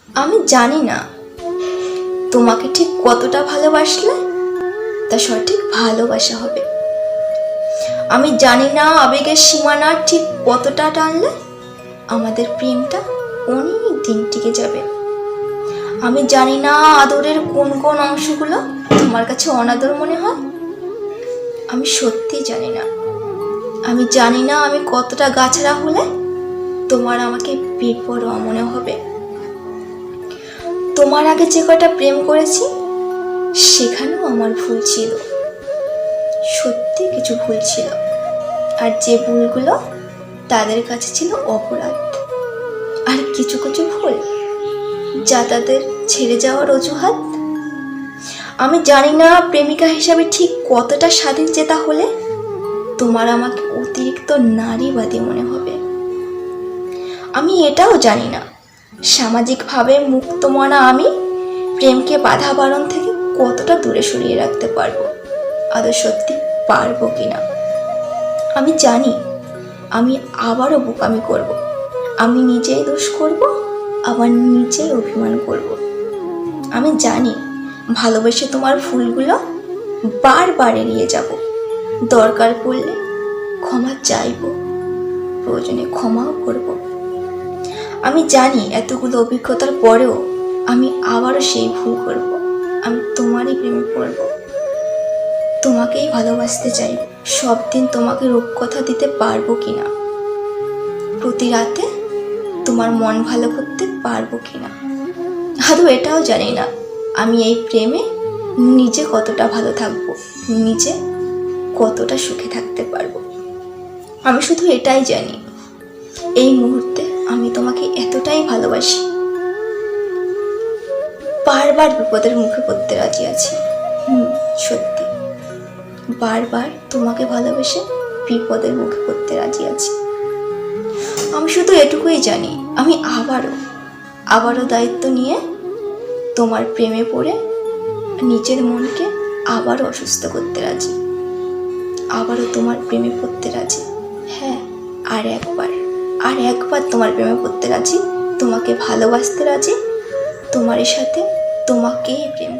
আমি জানি না তোমাকে ঠিক কতটা ভালোবাসলে তা সঠিক ভালোবাসা হবে। আমি জানি না আবেগের সীমানা ঠিক কতটা টানলে আমাদের প্রেমটা অনেক দিন টিকে যাবে। আমি জানি না আদরের কোন কোন অংশগুলো তোমার কাছে অনাদর মনে হয়। আমি সত্যিই জানি না। আমি জানি না আমি কতটা গাছড়া হলে তোমার আমাকে বেপরোয়া মনে হবে। তোমার আগে যে কয়টা প্রেম করেছি সেখানেও আমার ভুল ছিল, সত্যি কিছু ভুল ছিল। আর যে ভুলগুলো তাদের কাছে ছিল অপরাধ। আর কিছু কিছু ভুল যা তাদের ছেড়ে যাওয়ার অজুহাত। আমি জানি না প্রেমিকা হিসাবে ঠিক কতটা স্বাধীন চেতা হলে তোমার আমাকে অতিরিক্ত নারীবাদী মনে হবে। আমি এটাও জানি না সামাজিকভাবে মুক্ত মনা আমি প্রেমকে বাধা বারণ থেকে কতটা দূরে সরিয়ে রাখতে পারবো, আদৌ সত্যি পারবো কিনা। আমি জানি আমি আবারও বোকামি করব, আমি নিজেই দোষ করব, আবার নিজেই অভিমান করব। আমি জানি ভালোবেসে তোমার ভুলগুলো বারবার এড়িয়ে যাব, দরকার পড়লে ক্ষমা চাইব, প্রয়োজনে ক্ষমাও করব। আমি জানি এতগুলো অভিজ্ঞতার পরেও আমি আবারও সেই ভুল করব, আমি তোমারই প্রেমে পড়ব, তোমাকেই ভালোবাসতে চাই। সব দিন তোমাকে রূপকথা দিতে পারবো কিনা, প্রতি রাতে তোমার মন ভালো করতে পারবো কিনা। আদৌ এটাও জানি না আমি এই প্রেমে নিজে কতটা ভালো থাকবো, নিজে কতটা সুখে থাকতে পারবো। আমি শুধু এটাই জানি এই মুহূর্তে আমি তোমাকে এতটাই ভালোবাসি, বারবার বিপদের মুখে পড়তে রাজি আছি। সত্যি বারবার তোমাকে ভালোবেসে বিপদের মুখে পড়তে রাজি আছি। আমি শুধু এটুকুই জানি আমি আবারও দায়িত্ব নিয়ে তোমার প্রেমে পড়ে নিজের মনকে আবারও অসুস্থ করতে রাজি, আবারও তোমার প্রেমে পড়তে রাজি। হ্যাঁ, আর একবার তোমার প্রেমে পড়তে রাজি, তোমাকে ভালোবাসতে রাজি, তোমার সাথে তোমাকেই প্রেম